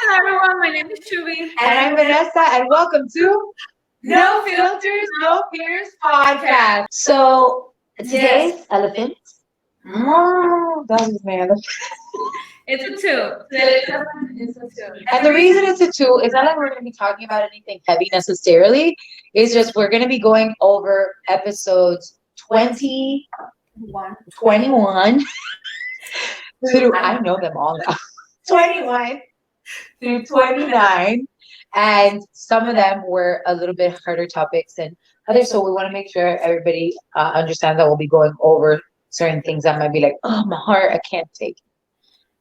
Hello everyone, my name is Shubi. And I'm Vanessa, and welcome to No Filters, No Fears podcast. So today's elephant. That is my elephant. It's a two. Today's elephant is a two. And the reason it's a two is not that we're going to be talking about anything heavy necessarily. It's just we're going to be going over episodes 20, 21 through, I know them all now, 21 through 29. And some of them were a little bit harder topics than others. So we want to make sure everybody understands that we'll be going over certain things that might be like, oh, my heart, I can't take it.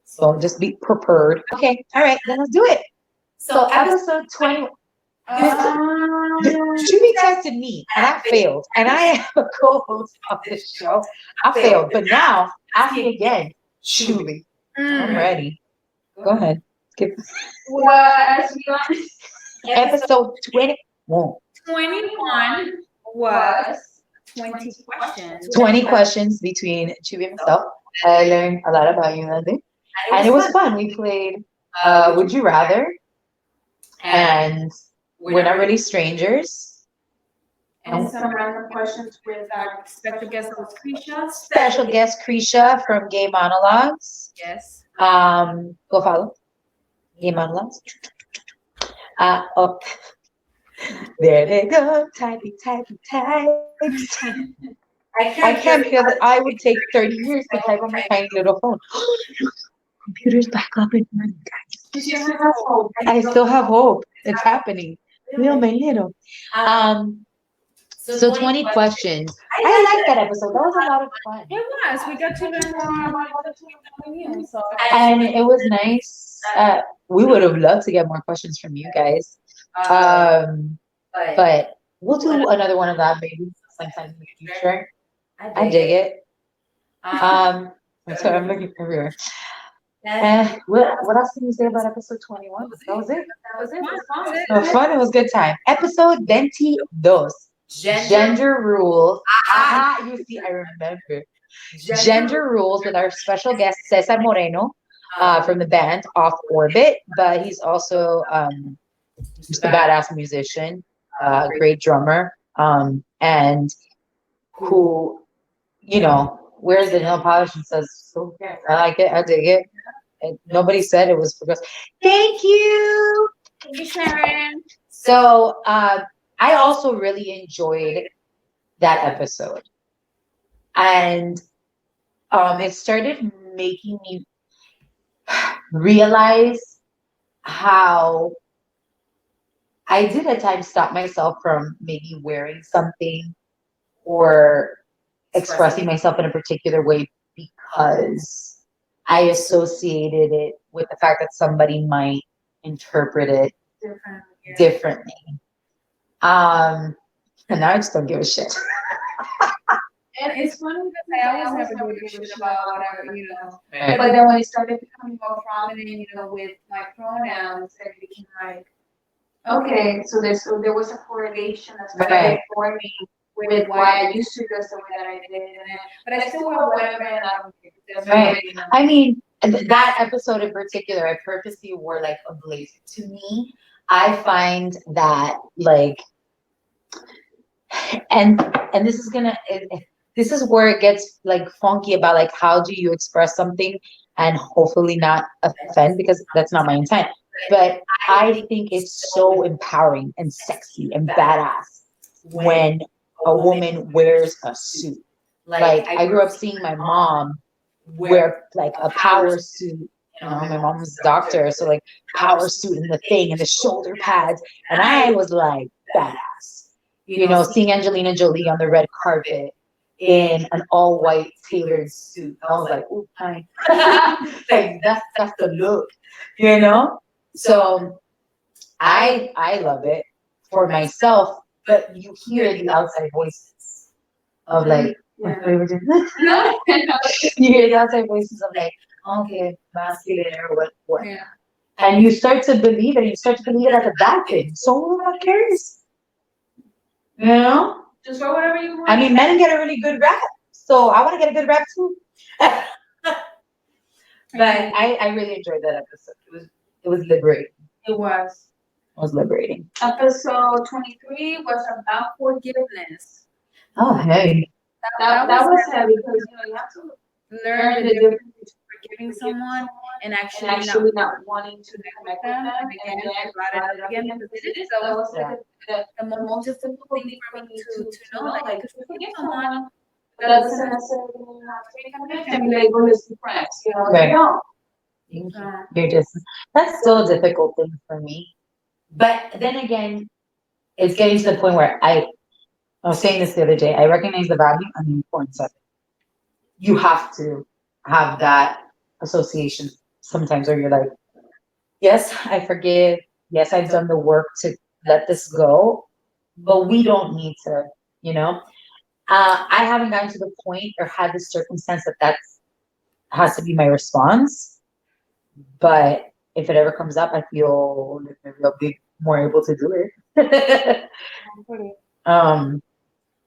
So just be prepared. Okay. All right. Then let's do it. So episode 20. Shubi tested me and I failed. And I am a co-host of this show. I failed. But now, ask me again. Shubi. I'm ready. Go ahead. Episode 21. 21 was 20 questions. 20 questions between Shubi and myself. I learned a lot about you that day. And it was fun. We played Would You Rather? And We're Not Really Strangers. And some random questions with our special guest host Krisha. Special guest Krisha from Gay Monologues. Yes. Go follow. Gay Monologues. Oh. There they go. Typing. I can't feel that I would take 30 years to type on my tiny little phone. Computer's back up and running, guys. I still have hope. It's happening. Little by little. So 20 questions. I like that episode. That was a lot of fun. It was. We got to learn more about what you. So. And it was nice. We would have loved to get more questions from you guys. But we'll do another one of that maybe sometime in the future. I dig it. So I'm looking everywhere. What else can you say about episode 21? That was it. It was fun. It was a good time. Episode 22. Gender rules. You see, I remember. Gender rules with our special guest Cesar Moreno from the band Off Orbit, but he's also just a badass musician, great drummer, and who, wears the nail polish and says, "So I like it, I dig it." And nobody said it was for girls. Thank you. Thank you, Sharon. So I also really enjoyed that episode. And it started making me realize how I did at times stop myself from maybe wearing something or expressing myself in a particular way because I associated it with the fact that somebody might interpret it differently. And now I just don't give a shit. And it's funny because I always never give a shit about whatever, Right. But then when it started becoming more prominent, with my pronouns, it became like, okay, so there was a correlation that started for me with why I used to dress the way that I did, but I still wear whatever, and I don't care. Right. I mean, that episode in particular, I purposely wore like a blazer. To me, I find that like, and this is where it gets like funky about like how do you express something and hopefully not offend, because that's not my intent. But I think it's so empowering and sexy and badass when a woman wears a suit. Like I grew up seeing my mom wear like a power suit. My mom's a doctor, so like power suit and the thing and the shoulder pads, and I was like badass. Seeing Angelina Jolie on the red carpet in an all-white tailored suit, I was like, "Ooh, hi!" Like that's the look, So I love it for myself, but you hear the outside voices of like, you hear the outside voices of like, okay, masculine or what. Yeah. And you start to believe it. You start to believe it as a bad thing. So who cares? Just wear whatever you want. I mean, men get a really good rap, so I want to get a good rap too. But I really enjoyed that episode. It was liberating. It was. liberating. Episode 23 was about forgiveness. Oh, hey. That was heavy because you have to learn the difference between forgiving someone and actually not wanting to connect with them. And again, I brought it up again because that was like the most difficult thing for me to know. Like, you could forgive someone, but that doesn't necessarily mean you have to reconnect and be like, we're just friends. Right. No. You're just, that's still a difficult thing for me. But then again, it's getting to the point where I was saying this the other day, I recognize the value and the importance of it. You have to have that association sometimes where you're like, yes, I forgive. Yes, I've done the work to let this go, but we don't need to, you know. I haven't gotten to the point or had the circumstance that has to be my response. But if it ever comes up, I feel like maybe I'll be more able to do it.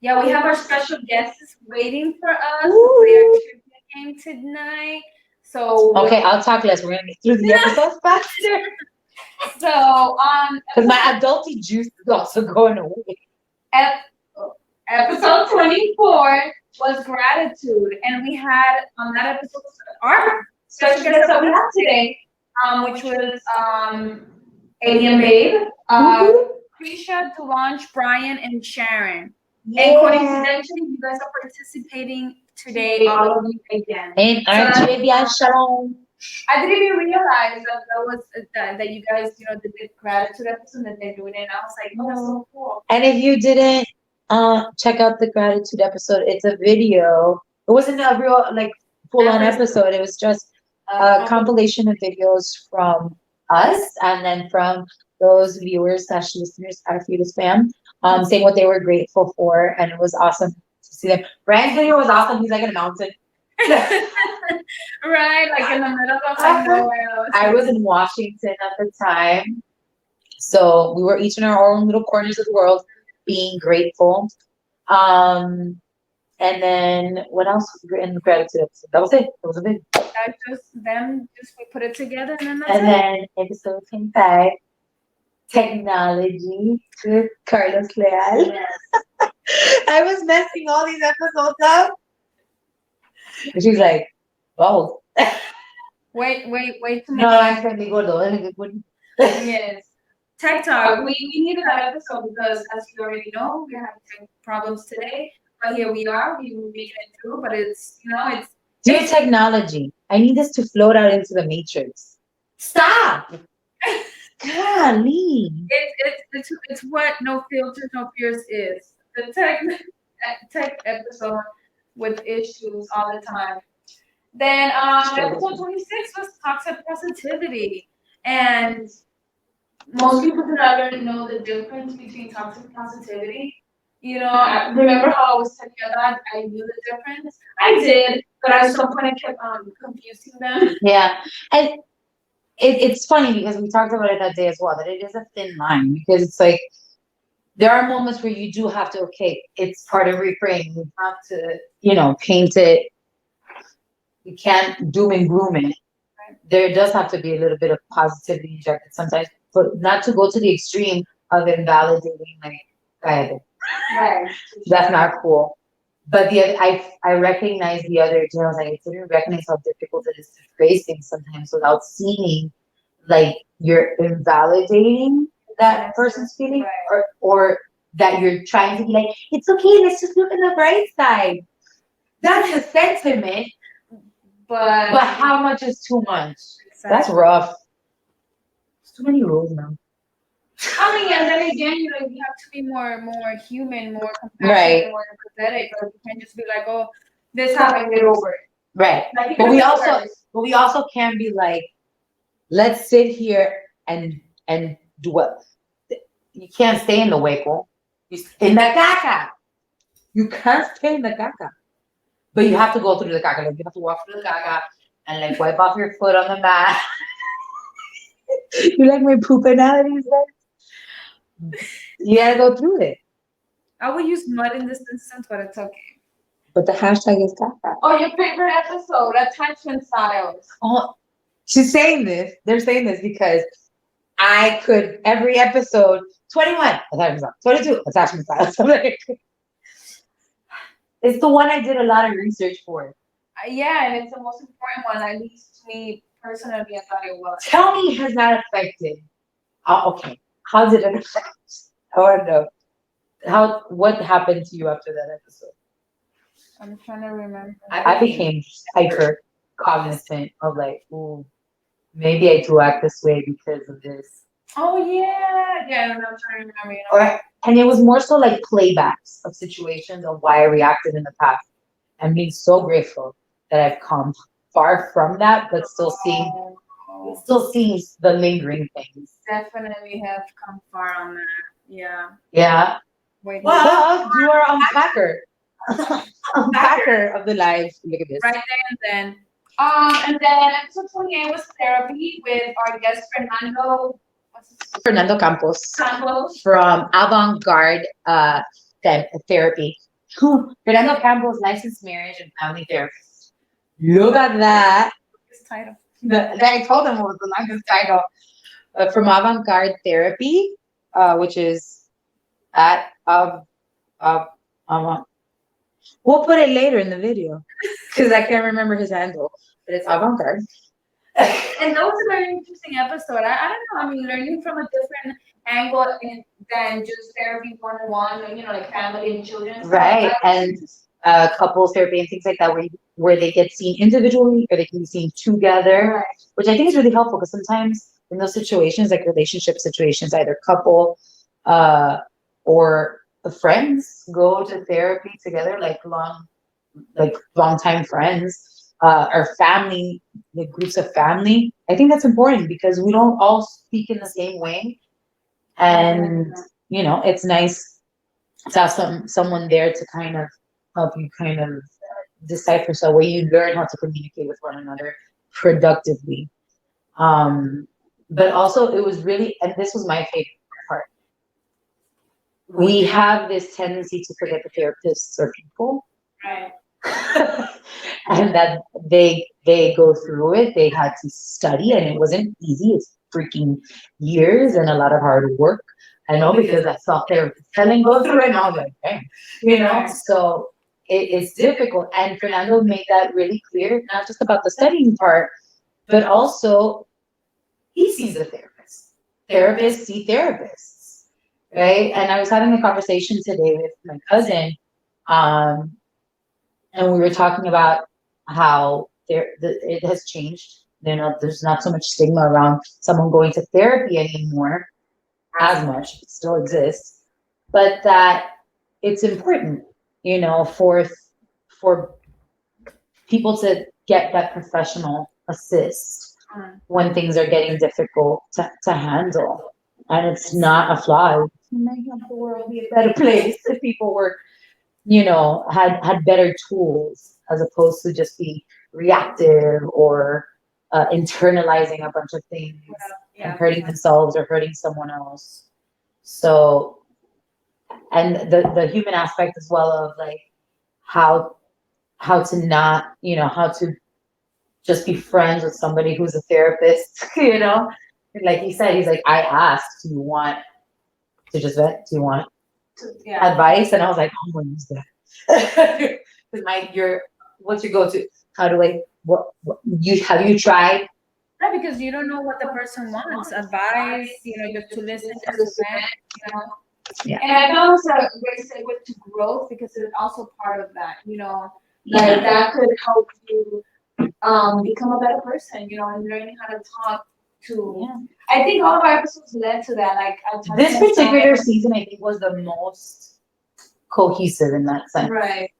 Yeah, we have our special guests waiting for us to play our trivia game tonight. So okay, I'll talk less. We're gonna get through the episode faster. So because my adulty juice is also going away. Episode 24 was gratitude, and we had on that episode our special guest that we have today, which was Alien Babe, Krisha, Dulange, Brian, and Sharon. Yeah. And coincidentally, you guys are participating today, all of you again. In our trivia, Sharon. I didn't even realize that you guys, did the gratitude episode that they're doing it. And I was like, oh, that's so cool. And if you didn't check out the gratitude episode, it's a video. It wasn't a real full-on episode. It was just a compilation of videos from us and then from those viewers / listeners, our Fetus fam, saying what they were grateful for, and it was awesome to see them. Brian's video was awesome. He's like in a mountain. Right, like in the middle of nowhere. I was in Washington at the time, so we were each in our own little corners of the world, being grateful. And then what else was in the gratitude episode? That was it. That was a big. That's just them. Just we put it together, and then that's and then episode 25, technology with Carlos Leal. Yes. I was messing all these episodes up. And she's like, "Oh, wait. No, I'm saying gordo. Yes. Tech Talk. We needed that episode because, as you already know, we're having tech problems today. But here we are. We were making it through. But it's Dear technology, I need this to float out into the matrix. Stop. Golly. It's what No Filters, No Fears is. The tech episode with issues all the time. Then episode 26 was toxic positivity. And most people do not really know the difference between toxic positivity. I remember how I was telling you that I knew the difference. I did, but at some point I kept confusing them. Yeah. And it's funny because we talked about it that day as well, that it is a thin line because it's like there are moments where you do have to, okay, it's part of reframing. You have to, paint it. You can't doom and gloom it. Right. There does have to be a little bit of positivity injected sometimes, but not to go to the extreme of invalidating, right. That's not cool. But I recognized the other day, I was like, I didn't recognize how difficult it is to phrase things sometimes without seeing like you're invalidating that person's feeling, right. or that you're trying to be like, it's okay, let's just look at the bright side. That's a sentiment. But how much is too much? Exactly. That's rough. There's too many rules now. I mean, and then again, you have to be more human, more compassionate, right. More empathetic. But you can't just be like, oh, this happened, get over it. Right. But we also can't be like, let's sit here and do what? You can't stay in the hueco. In the caca. You can't stay in the caca. But you have to go through the caca. Like you have to walk through the caca and wipe off your foot on the mat. You like my poop analogies, guys? You gotta go through it. I would use mud in this instance, but it's okay. But the hashtag is caca. Oh, your favorite episode, attachment styles. Oh, she's saying this. They're saying this because I could every episode 21 attachment style, 22 attachment style. So like, it's the one I did a lot of research for. Yeah, and it's the most important one, at least to me personally. I thought it was. Tell me, has that affected? Okay, how did it affect? I want to know what happened to you after that episode. I'm trying to remember. I became hyper cognizant of like, ooh, maybe I do act this way because of this. Oh yeah, I'm trying to remember. And it was more so like playbacks of situations of why I reacted in the past. I'm being so grateful that I've come far from that, but still seeing the lingering things. Definitely have come far on that. Yeah. Yeah. Wait, well, you are unpacker. Unpacker of the lives. Look at this. Right there and then. And then episode 28 was therapy with our guest Fernando Campos from Avant-Garde Therapy. Fernando Campos, licensed marriage and family therapist. Look at that. His title. I told him it was the longest title. From Avant-Garde Therapy, which is at we'll put it later in the video because I can't remember his handle, but it's Avant-Garde. And that was a very interesting episode. I don't know. I mean, learning from a different angle than just therapy 101, like family and children. Right, and couples therapy and things like that, where they get seen individually or they can be seen together, right. Which I think is really helpful because sometimes in those situations, like relationship situations, either couple or friends go to therapy together, like long time friends. Or family, like groups of family. I think that's important because we don't all speak in the same way. And, it's nice to have someone there to kind of help you kind of decipher so where you learn how to communicate with one another productively. But also it was really, and this was my favorite part. We have this tendency to forget the therapists are people. Right. And that they go through it. They had to study and it wasn't easy. It's freaking years and a lot of hard work. I know because I saw therapists telling go through it and I was like, dang, so it's difficult. And Fernando made that really clear, not just about the studying part, but also he sees a therapist. Therapists see therapists, right? And I was having a conversation today with my cousin, and we were talking about how it has changed. There's not so much stigma around someone going to therapy anymore, as much. It still exists, but that it's important, for people to get that professional assist when things are getting difficult to handle. And it's not a flaw. It might help the world be a better place if people were had better tools as opposed to just be reactive or internalizing a bunch of things and hurting themselves or hurting someone else. So, and the human aspect as well of like how to not, how to just be friends with somebody who's a therapist, like he said, he's like, I asked, do you want to just vet? Do you want advice? And I was like, I'm gonna use that. Because what's your go-to? How do I have you tried? Right, because you don't know what the person wants. Advice, just to listen, just to vent, Yeah. And I thought it was a great segue to growth because it's also part of that, like that could help you become a better person, and learning how to talk to. Yeah. I think all of our episodes led to that. Like this particular season, I think was the most cohesive in that sense. Right.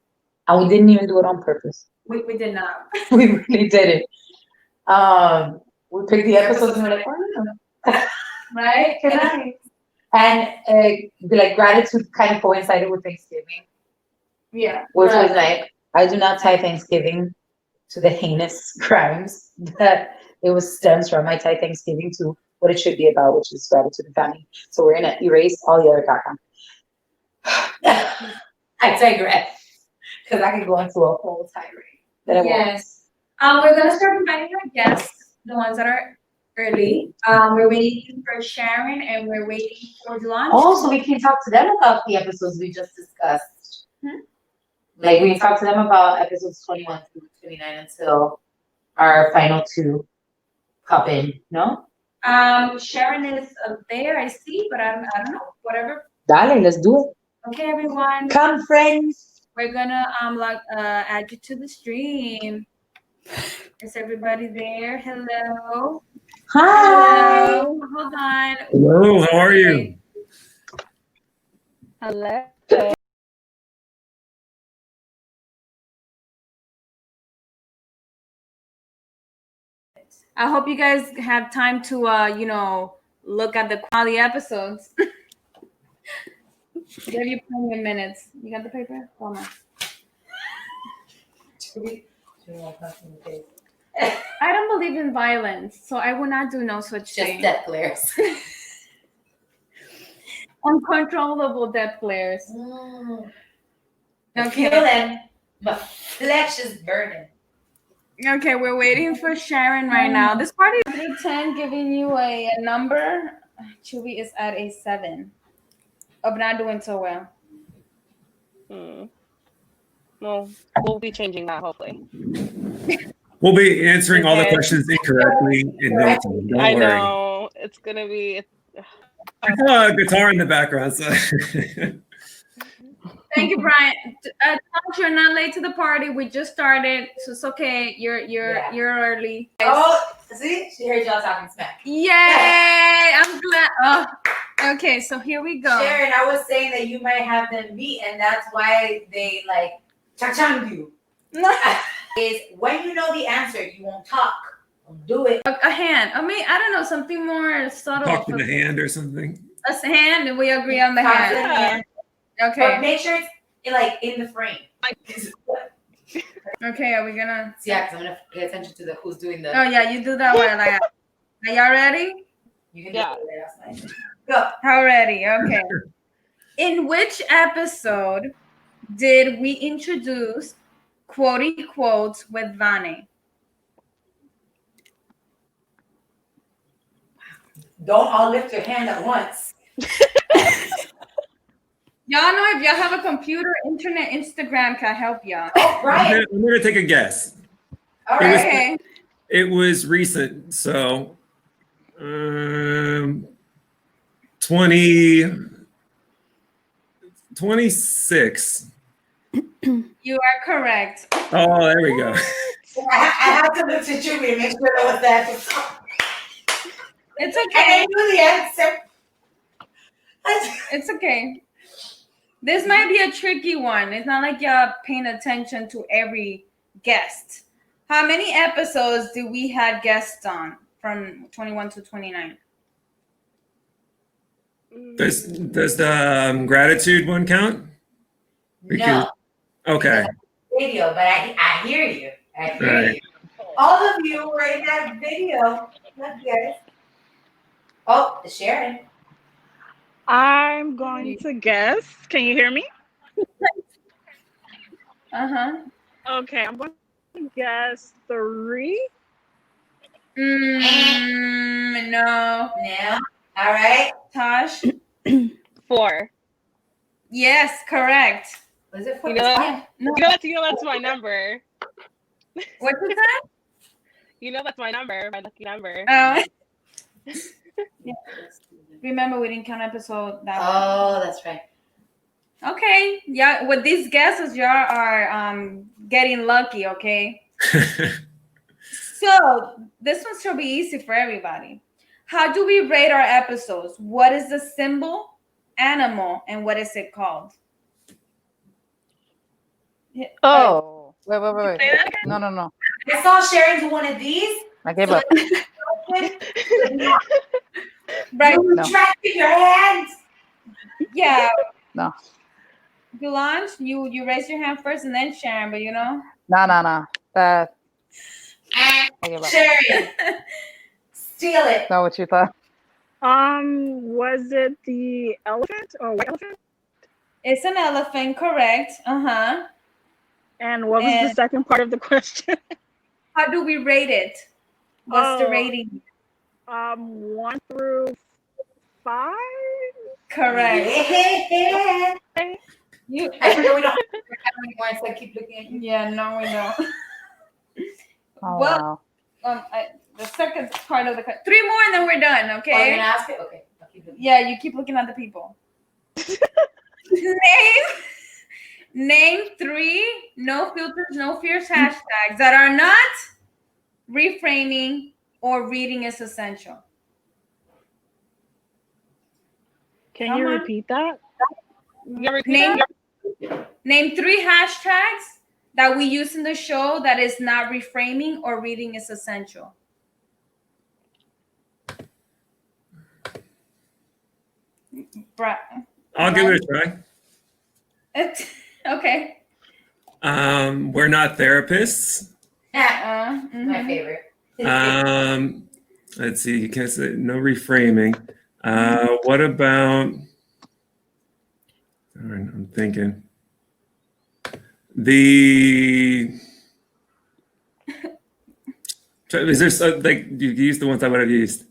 And we didn't even do it on purpose. We did not. We really did it. We picked the episodes and we're like, oh, right? And like gratitude kind of coincided with Thanksgiving. Yeah. Which was like, I do not tie Thanksgiving to the heinous crimes that it stems from. I tie Thanksgiving to what it should be about, which is gratitude and family. So we're gonna erase all the other caca. I digress. Because I could go into a whole tirade. Yes. We're gonna start inviting our guests, the ones that are early. We're waiting for Sharon and we're waiting for Dulange. Oh, so we can talk to them about the episodes we just discussed. Like we can talk to them about episodes 21 through 29 until our final two pop in, no? Sharon is there, I see, but I don't know, whatever. Dale, let's do it. Okay, everyone. Come, friends. We're gonna add you to the stream. Is everybody there? Hello. Hi. Hello. Hold on. Hello, how are you? Hello. I hope you guys have time to look at the quality episodes. Give you plenty of minutes. You got the paper? Hold on. I don't believe in violence, so I will not do no such thing. Just death glares. Uncontrollable death glares. Okay. Feeling, my flesh is burning. Okay, we're waiting for Sharon right now. This party is through 10, giving you a number. Chewy is at a 7. Of not doing so well. Well, we'll be changing that hopefully. We'll be answering all the questions incorrectly in no time. Don't I worry. know it's gonna be. I saw a guitar in the background. So. Thank you, Brian. You're not late to the party. We just started, so it's okay. You're early. Oh, see, she heard y'all talking smack. Yay! I'm glad. Oh, okay. So here we go. Sharon, I was saying that you might have them beat, and that's why they like chachang you. Is when you know the answer, you won't talk. Don't do it. A hand. I mean, I don't know, something more subtle. Talk to the hand or something. A hand, and we agree on the Talk hand. to the hand. Okay. But make sure it's like in the frame. Okay, are we gonna? Yeah, because I'm gonna pay attention to who's doing the. Oh yeah, you do that one. Like, are y'all ready? You can do it. Go. How ready? Okay. In which episode did we introduce quotey quotes with Vane? Don't all lift your hand at once. Y'all know if y'all have a computer, internet, Instagram can help y'all. Oh, right. I'm gonna take a guess. All right. Okay. It was recent, so 26. You are correct. Oh, there we go. I have to look at you and make sure that was that. It's And okay. I knew the answer. It's okay. This might be a tricky one. It's not like y'all paying attention to every guest. How many episodes do we had guests on from 21 to 29? Does the gratitude one count? No. Okay. Video, but I hear you. I hear Right. you. All of you were in that video. Look, guys. Oh, Sharon. I'm going to guess. Can you hear me? Okay, I'm going to guess 3. No. No. All right. Tash? 4. Yes, correct. Was it 4? You know that? No. You know that's my number. What was that? You know that's my number, my lucky number. Yeah. Remember, we didn't count episode that one. Oh, that's right. Okay. Yeah, with these guesses, y'all are getting lucky, okay? So this one should be easy for everybody. How do we rate our episodes? What is the symbol, animal, and what is it called? Oh, wait. No. I saw Sharon do one of these. I gave up. Right. You No. retracted your hands. Yeah. No. Dulange, you raise your hand first and then Sharon, but you know. No. That I gave up. Sharon, steal it. Not what you thought. Was it the elephant or white elephant? It's an elephant, correct. Uh-huh. And what was the second part of the question? How do we rate it? What's the rating? 1 through 5. Correct. You. I forget we don't have anymore, so I keep looking at you. Yeah, no, we don't. Oh, Well, wow. the second part of the 3 more and then we're done. Oh, Okay. you're gonna ask it? Okay. I'll keep looking. Yeah, you keep looking at the people. Name 3 no filters, no fears hashtags that are not reframing or reading is essential. Can Come you on. repeat that? You repeat Name 3 hashtags that we use in the show that is not reframing or reading is essential. I'll give it a try. Okay. We're not therapists. My favorite. Let's see. You can't say no reframing. What about? I'm thinking. Is there like you used the ones I would have used?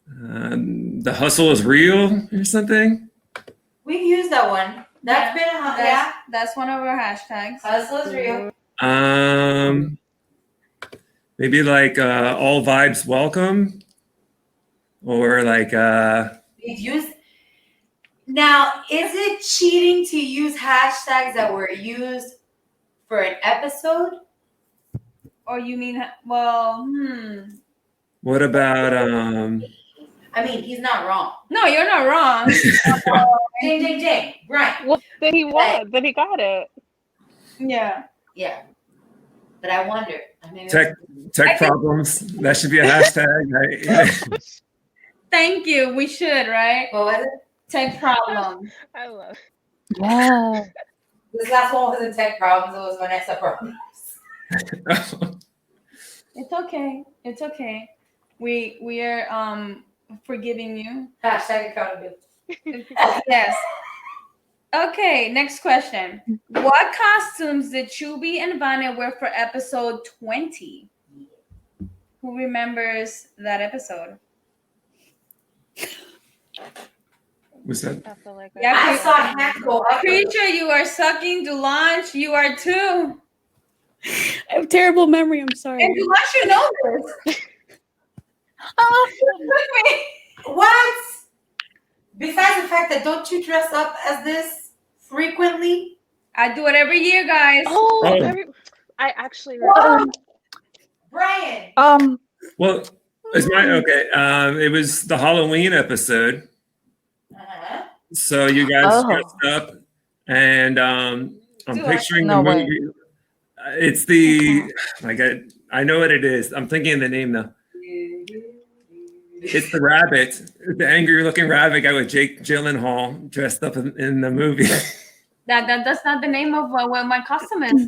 The hustle is real or something. We've used that one. That's been yeah. That's one of our hashtags. Hustle is real. Maybe like all vibes welcome, or like We've used. Now, is it cheating to use hashtags that were used for an episode? Or you mean well? What about I mean, he's not wrong. No, you're not wrong. Ding. Right. Well, then he was. Then he got it. Yeah. Yeah. But I wonder. I mean, tech problems? That should be a hashtag. Right? Thank you. We should, right? what was it? Tech problem. I love it. Yeah. This last one wasn't tech problems. It was Vanessa problems. It's okay. It's okay. We are forgiving you. Hashtag accountability. Yes. Okay, next question. What costumes did Chubby and Vanya wear for episode 20? Who remembers that episode? Was that? I feel like Yeah, I saw Hank go up. Creature, you are sucking. Dulange, you are too. I have terrible memory. I'm sorry. And Dulange, you know this. What? Besides the fact that don't you dress up as this frequently? I do it every year, guys. I actually. Brian. Well, it's my okay. It was the Halloween episode. So you guys dressed up, and I'm picturing the movie. It's the like I know what it is. I'm thinking of the name though. It's the rabbit, the angry-looking rabbit guy with Jake Gyllenhaal dressed up in the movie. That's not the name of what my costume is.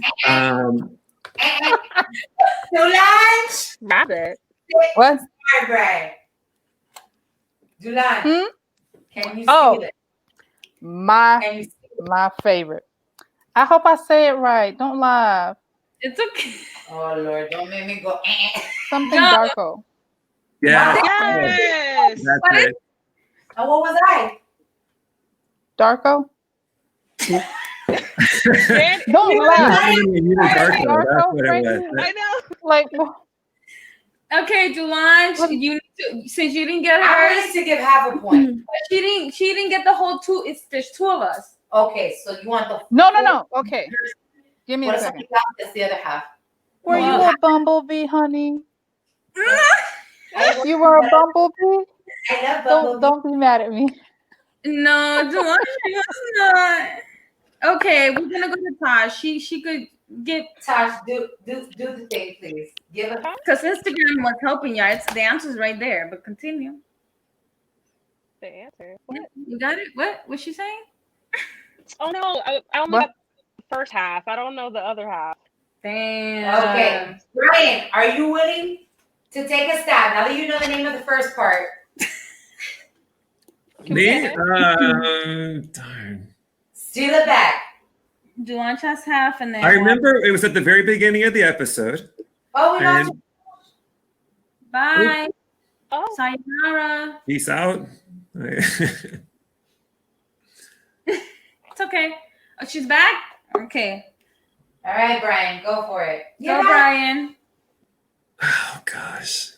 Dulange. Rabbit. What? Brian. Dulange. Can you see it? My favorite. I hope I say it right. Don't laugh. It's okay. Oh Lord, don't make me go. Something darko. Yeah. Yes. That's it. And what was I? Darko? Dan- Don't laugh. That's what it was. I know. Like, Okay, Dulange, since you didn't get I hers, wanted to give half a point. she didn't get the whole 2. There's 2 of us. Okay, so you want the no. Okay. Give me what a if second. something else that's the other half? Were you a bumblebee, honey? You were a bumblebee? I love Bumblebee. Don't be mad at me. No, Dulange was not. Okay, we're gonna go to Tash. She could get Tash, do the thing, please. Give us. because Instagram was helping you. It's the answer's right there. But continue. The answer. You got it. What's she saying? Oh no, I only What? got the first half. I don't know the other half. Damn. Okay, Brian, are you willing to take a stab now that you know the name of the first part? Me? Darn. Steal it back. Dulange has half, and then I remember it was at the very beginning of the episode. Oh, we lost. And Bye. Oh, Sayonara. Peace out. It's okay. Oh, she's back? Okay. All right, Brian, go for it. Go, Brian. Oh gosh.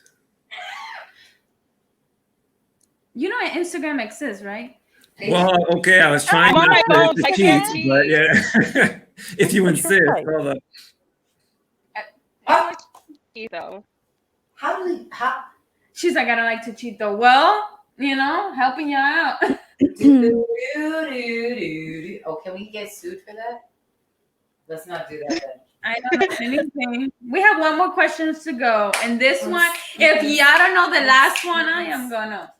You know Instagram exists, right? Well, okay, I was trying I'm on not my phone, to so I cheat, can't cheat. but yeah. If you insist, hold up. Oh, Though. how She's like, I don't like to cheat though. Well, you know, helping you out. Oh, can we get sued for that? Let's not do that then. I don't know anything. We have one more questions to go. And this one, if y'all don't know the last one, I am gonna.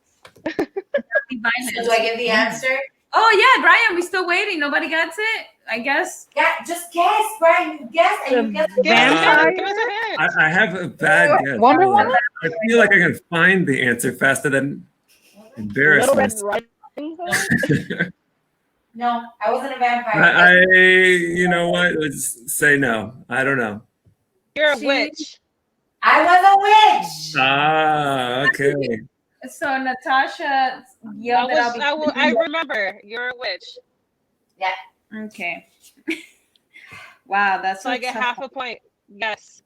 So do I give the answer? Oh yeah, Brian, we still waiting. Nobody gets it? I guess. Yeah, just guess, Brian. You guess and you guess. Give us a Vampire? hint. Give us a hint. I have a bad guess. Wonder but Woman? I feel like I can find the answer faster than Little Red embarrassment. Riding Hood? No, I wasn't a vampire. I, you know what? Let's say no. I don't know. You're a witch. I was a witch. Ah, okay. So Natasha yelled that I remember. You're a witch. Okay. Wow, that's So I get half a point. Yes.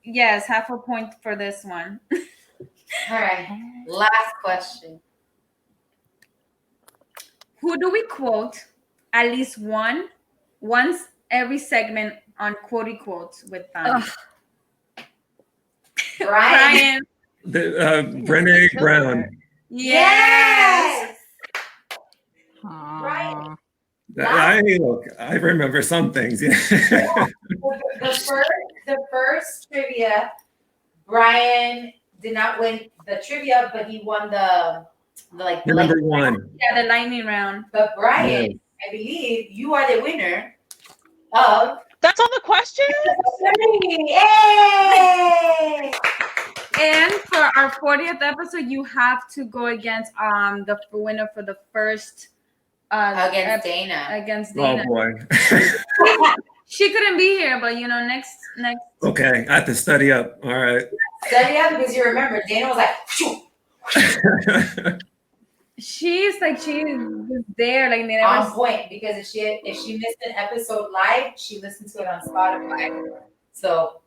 Yes, half a point for this one. All right. Last question. Who do we quote at least once every segment on quotey quotes with them? Brian. Brene Brown. Yes. Aw. I remember some things. Yeah. The first trivia, Brian did not win the trivia, but he won the Number one. Yeah, the lightning round. But Brian, I believe you are the winner of That's all the questions? Yay! And for our 40th episode, you have to go against the winner for the first Against Dana. Against Oh Dana. boy. She couldn't be here, but you know, next. Okay, I have to study up. All right. Study up because you remember Dana was like, phew. She's like she was there, like they never. On point, because if she missed an episode live, she listened to it on Spotify. So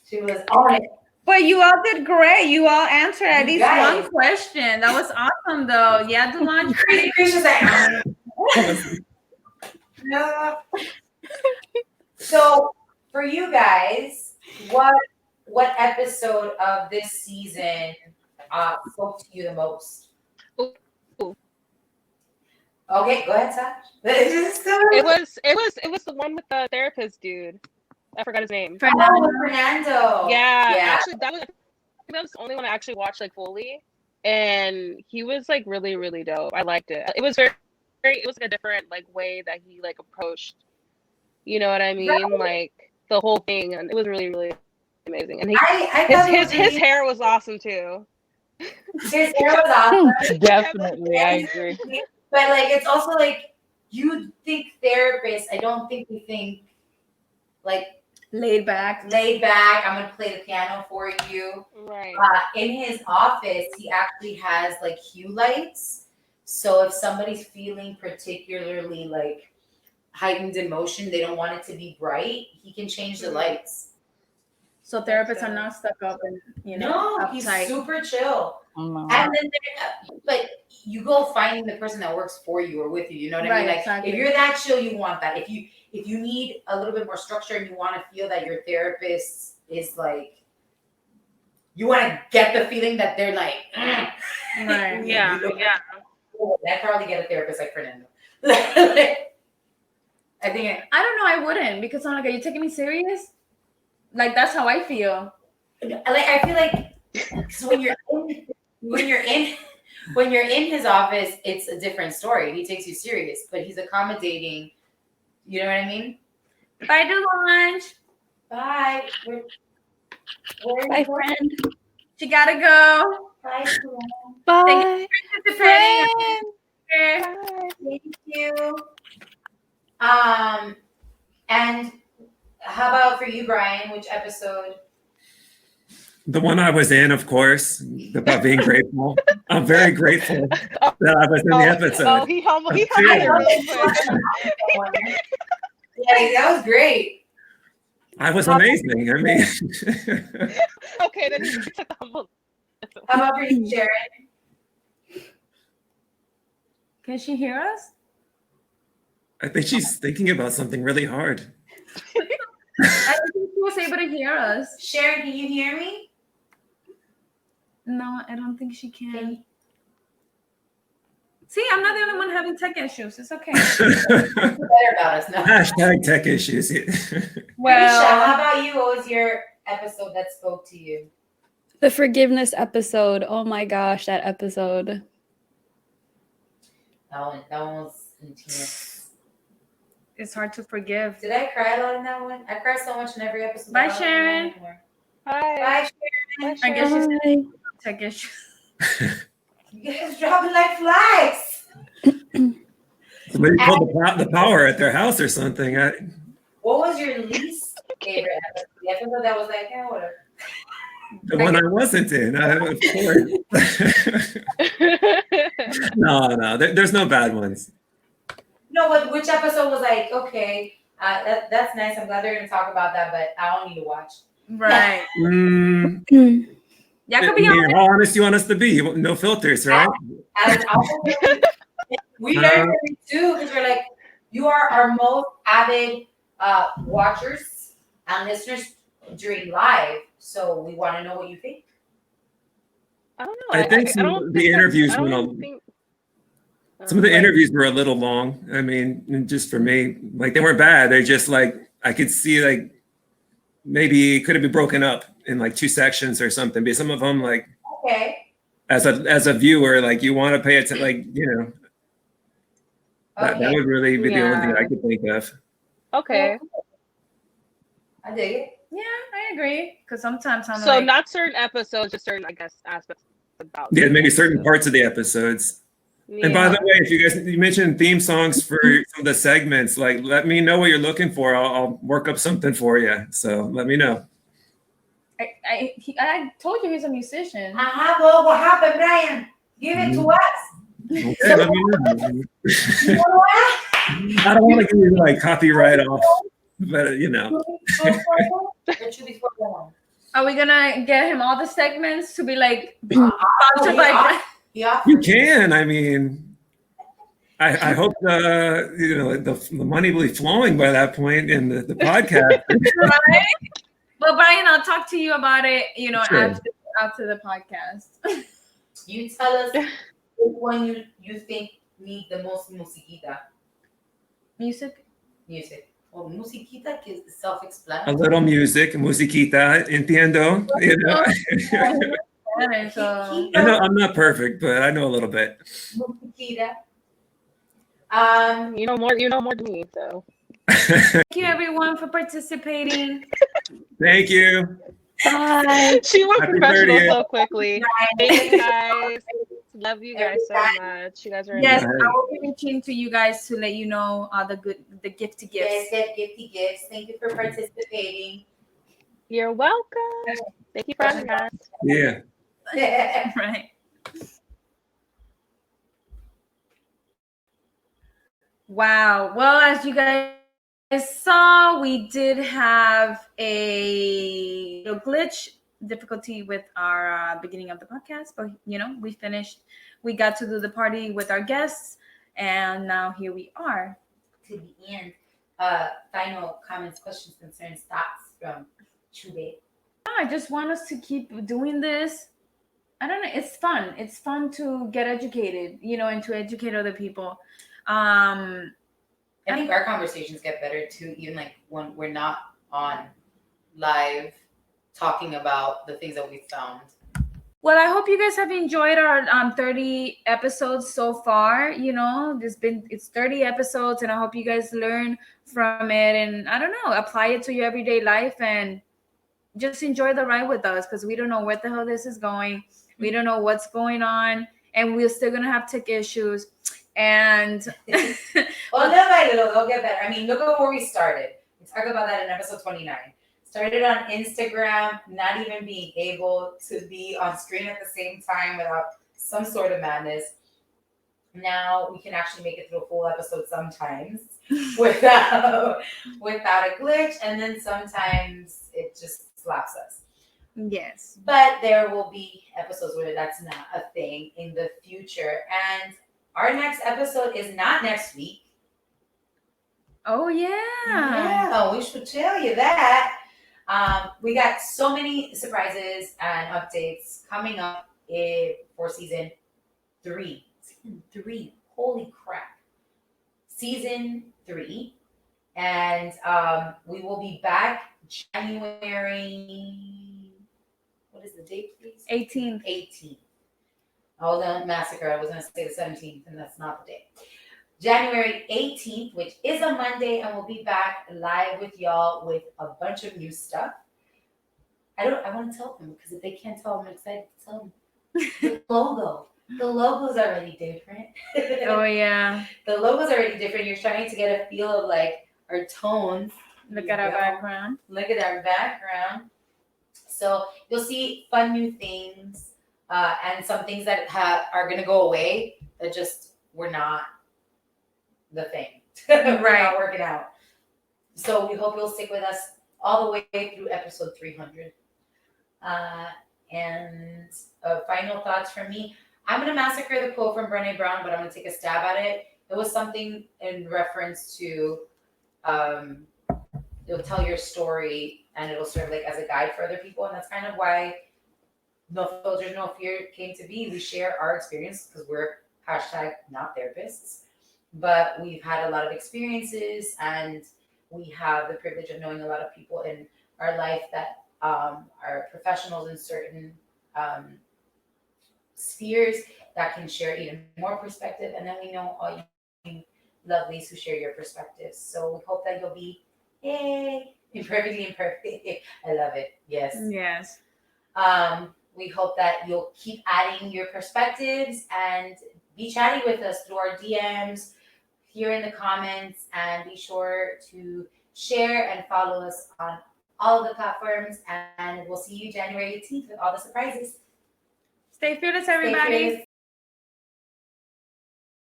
she was on it. But you all did great. You all answered at You least guys. one question. That was awesome, though. Yeah, Dulange. Krisha's like, no. So for you guys, what episode of this season spoke to you the most? Ooh. Okay, go ahead, Tash. It was the one with the therapist dude. I forgot his name. Fernando. Yeah. Actually, that was the only one I actually watched like fully, and he was like really, really dope. I liked it. It was it was like a different like way that he like approached. You know what I mean? Right. Like the whole thing, and it was really, really amazing. And his hair was awesome too. His hair was awesome. Definitely, I agree. But like, it's also like you think therapists. I don't think we think like Laid back. I'm gonna play the piano for you. Right. In his office, he actually has like hue lights. So if somebody's feeling particularly like heightened emotion, they don't want it to be bright, he can change the lights. So therapists are not stuck up and No, he's uptight. super chill. Oh, And then, but you go finding the person that works for you or with you. You know what I mean? Like, exactly. if you're that chill, you want that. If you need a little bit more structure and you want to feel that your therapist is like, you want to get the feeling that they're like, Right. Yeah. I'd probably get a therapist like Fernando. I think I don't know. I wouldn't, because I'm like, are you taking me serious? Like, that's how I feel. I feel like, because when you're in his office, it's a different story. He takes you serious, but he's accommodating. You know what I mean? Bye, Dulange. Bye. Bye, friend. She gotta go. Bye. Bye. Thank you. And how about for you, Brian? Which episode? The one I was in, of course, about being grateful. I'm very grateful that I was in the episode. Oh, he humbled it real quick. Yeah, that was great. I was amazing. I mean, Okay, then he took the humble. How about for you, Sharon? Can she hear us? I think she's thinking about something really hard. I don't think she was able to hear us. Sharon, can you hear me? No, I don't think she can. See, I'm not the only one having tech issues. It's okay. Better about us now. Hashtag tech issues. Well, how about you? What was your episode that spoke to you? The forgiveness episode. Oh my gosh, that episode. That one was intense. It's hard to forgive. Did I cry a lot in that one? I cry so much in every episode. Bye, Sharon. Hi. Bye, Sharon. I guess she's Bye. tech issues. You guys dropping like flies. Somebody pulled the power at their house or something. What was your least favorite episode? The episode that was like, yeah, whatever. The one I wasn't in, of course. No, there's no bad ones. No, but which episode was like, okay, that's nice. I'm glad they're going to talk about that, but I don't need to watch. Right. Yeah, could be honest. How honest you want us to be? No filters, right? And also, we learned from too, because we're like, you are our most avid watchers and listeners during live, so we want to know what you think. I don't know. I think some of the interviews were some of the interviews were a little long. I mean, just for me, like they weren't bad. They're just like I could see like maybe it could have been broken up in like 2 sections or something. But some of them, like, Okay. as a viewer, like you want to pay attention, like that would really be the only thing I could think of. Okay. I dig it. Yeah, I agree. Because sometimes I'm So like, not certain episodes, just certain, I guess, aspects about. Yeah, maybe certain parts of the episodes. Yeah. And by the way, if you mentioned theme songs for some of the segments, like let me know what you're looking for. I'll work up something for you. So let me know. I told you he's a musician. Well, what happened, Brian? Give it to us. Okay, let me know. You know what? I don't want to give you like copyright off, but Are we gonna get him all the segments to be like sponsored by? you can. I mean, I hope the money will be flowing by that point in the podcast. Right? Well, Brian, I'll talk to you about it. Sure. After the podcast. You tell us which one you think need the most musiquita. Music. Well, musiquita is A self-explanatory. little music, musiquita, entiendo. So, I know I'm not perfect, but I know a little bit. Musiquita. You know more than me, so. thank you everyone for participating. Thank you. Bye. She went Happy professional 30th. so quickly. Thank you guys. Love you guys so much. You guys are Yes, amazing. I will be reaching to you guys to let you know the gifty gifts. Yes, gifty gifts. Thank you for participating. You're welcome. Thank you for having us. Yeah. Right. Wow. Well, as you guys saw, we did have a glitch difficulty with our beginning of the podcast, but we finished. We got to do the party with our guests, and now here we are. To the end. Final comments, questions, concerns, thoughts from Chube. I just want us to keep doing this. I don't know. It's fun. It's fun to get educated, and to educate other people. I think our conversations get better too, even like when we're not on live talking about the things that we found. Well, I hope you guys have enjoyed our 30 episodes so far. It's 30 episodes, and I hope you guys learn from it, and I don't know, apply it to your everyday life, and just enjoy the ride with us, because we don't know where the hell this is going. We don't know what's going on, and we're still gonna have tech issues. And Well, little by little, they'll get better. I mean, look at where we started. We talked about that in episode 29. Started on Instagram, not even being able to be on screen at the same time without some sort of madness. Now we can actually make it through a full episode sometimes without a glitch, and then sometimes it just slaps us. Yes. But there will be episodes where that's not a thing in the future. And our next episode is not next week. Oh yeah. Yeah, we should tell you that. We got so many surprises and updates coming up for season 3. Season 3. Holy crap. Season 3. And we will be back January. What is the date, please? 18th. 18th. Oh, the massacre. I was going to say the 17th, and that's not the date. January 18th, which is a Monday, and we'll be back live with y'all with a bunch of new stuff. I want to tell them, because if they can't tell, I'm excited to tell them. The logo. The logo's already different. Oh yeah. The logo's already different. You're trying to get a feel of like our tones. Look at our background. Look at our background. So you'll see fun new things and some things that are going to go away that just were not the thing. We're not working out. So we hope you'll stick with us all the way through episode 300. And final thoughts from me. I'm going to massacre the quote from Brené Brown, but I'm going to take a stab at it. It was something in reference to you'll tell your story and it'll serve like as a guide for other people. And that's kind of why No Filters, No Fear came to be. We share our experience because we're #not therapists, but we've had a lot of experiences and we have the privilege of knowing a lot of people in our life that are professionals in certain spheres that can share even more perspective. And then we know all you lovelies who share your perspectives. So we hope that you'll be, yay, imperfectly imperfect. I love it. Yes. Yes. We hope that you'll keep adding your perspectives and be chatty with us through our DMs, here in the comments, and be sure to share and follow us on all of the platforms. And we'll see you January 18th with all the surprises. Stay fearless, everybody. Stay fearless.